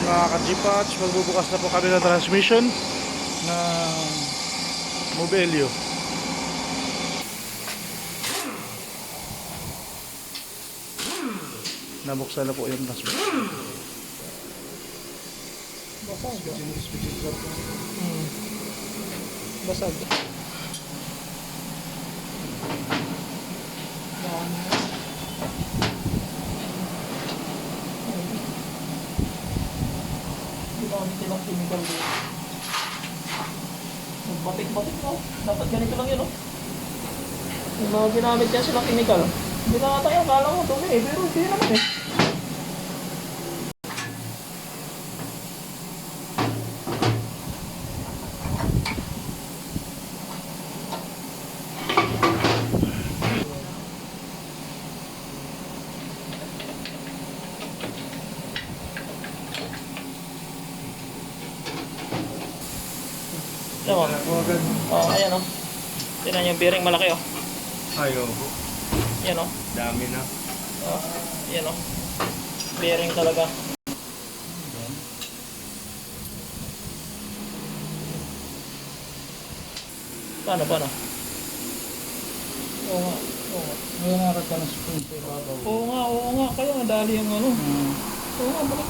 mga ka-G-Patch, magbubukas na po kami ng transmission ng Mobilio. Nabuksan na po yung transmission. Basag. Basag. Ginamit nilang chemical dito. Batik-batik mo. Dapat ganito lang yun, oh. Yung mga ginamit yan silang chemical. Hindi na nga tayo, akala mo dumi eh. Pero hindi naman eh. Diba? Oh, ayan oh. Tignan yung bearing malaki oh. Ayaw. Yan oh. Dami na. Oh, ayan oh. Bearing talaga. Paano? Oo nga. May harap ka ng spoon sa ibabaw. Oo nga. Kaya nadali yung ano. Oo nga, balik.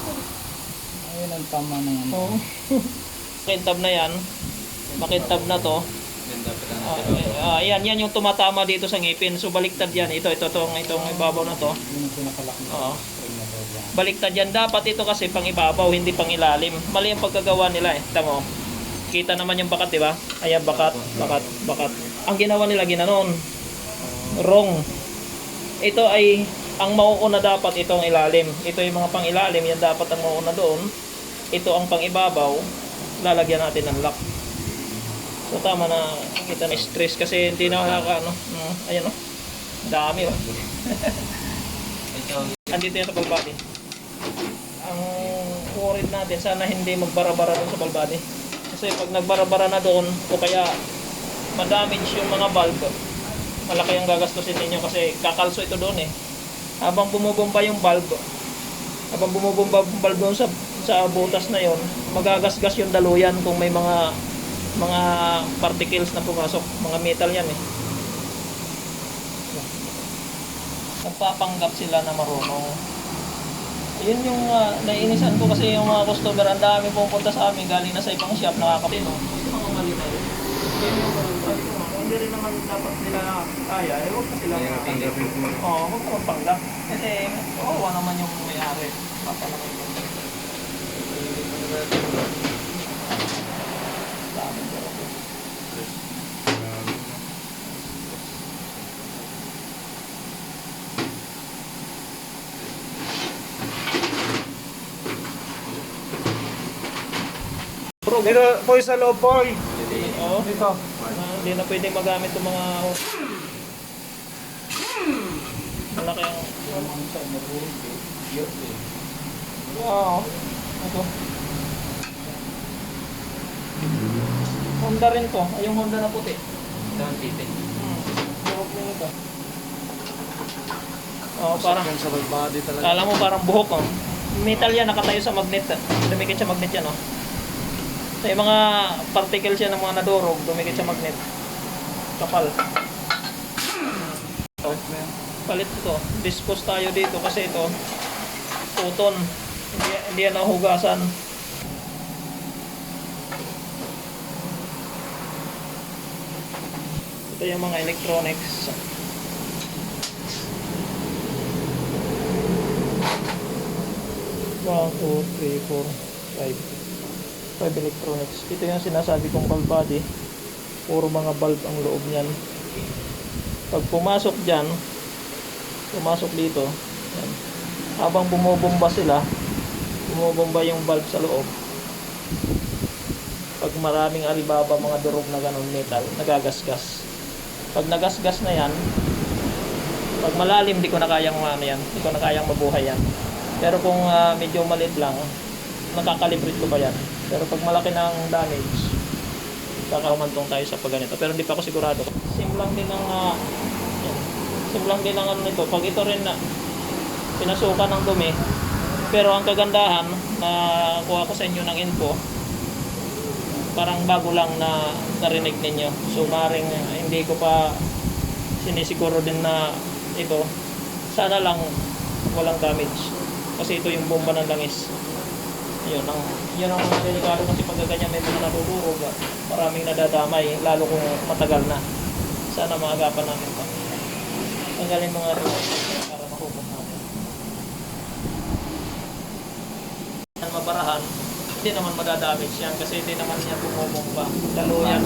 Ayun ang tama ng ano. Oo. Makintab na yan. Makintab na to. Yan yung tumatama dito sa ngipin. So baliktad yan. Itong ibabaw na to. Yun ang pinakalak na. Oo. Baliktad yan. Dapat ito kasi pang ibabaw, hindi pang ilalim. Mali ang pagkagawa nila eh. Tama mo. Kita naman yung bakat, di ba? Ayan, bakat. Ang ginawa nila ginanon. Wrong. Ito ay ang mauuna dapat itong ilalim. Ito yung mga pang ilalim, yan dapat ang mauuna doon. Ito ang pang ibabaw. Lalagyan natin ng lock. So tama na, kita na stress kasi hindi na ano. Ayan oh. Dami oh. Andito yan sa ball body. Ang worried natin, sana hindi magbara-bara doon sa ball body. Kasi pag nagbara-bara na doon, o kaya ma-damage yung mga valve, malaki ang gagastusin ninyo kasi kakalso ito doon eh. Habang bumubomba yung valve, doon sa butas na yon, magagasgas yung daluyan kung may mga particles na pumasok, mga metal yan eh. Nagpapanggap sila na marunong. Yun yung naiinisan ko kasi yung mga customer, ang dami pupunta sa amin galing na sa ibang shop, nakakatino. Kasi mga mali na yun. Hindi rin naman dapat nila kaya, huwag na sila huwag ka magpanggap. Kasi wala naman yung may-ari. Papalaman yung dami ko. Dito po sa loob po. Oo. Dito. Hindi na pwedeng magamit yung mga malaki ang wow. Ito. Honda rin to. Ay, yung Honda na puti. Buhok din ito. Oh, parang sa body talaga. kala mo parang buhok oh. Metal yan, nakatayo sa magnet. Dumikit sa magnet yan oh. So, yung mga particles yan ng mga nadurog, dumikit sa magnet. Kapal. Palit ito. Dispose tayo dito kasi ito tuton. Hindi yan nahugasan. Ito yung mga electronics. One, two, three, four, five electronics. Ito yung sinasabi kong valve body. Puro mga valve ang loob niyan. Pag pumasok dyan, pumasok dito, yan. Habang bumubomba sila, bumubomba yung valve sa loob. Pag maraming alibaba, mga durog na ganun metal, nagagasgas. Pag nagasgas na yan, pag malalim, di ko na kayang di ko na kayang mabuhay yan. Pero kung medyo maliit lang, nakakalibrate ko pa yan. Pero pag malaki ng damage, kakahumantong tayo sa pagganito. Pero hindi pa ako sigurado. Simlang din ang ano nito. Pag ito rin na pinasukan ng dumi, pero ang kagandahan, nakuha ko sa inyo ng info, parang bago lang na narinig ninyo. So maring hindi ko pa sinisiguro din na ito. Sana lang walang damage. Kasi ito yung bomba ng langis. Yun ang mga delikado kasi pag ganyan may mga natutulog. Maraming nadadamay, lalo kung matagal na. Sana maagapan namin pa. Tanggalin mga rin para mahukom natin. Mabarahan, hindi naman madadamage yan kasi hindi naman yan bumubomba. Lalo yan.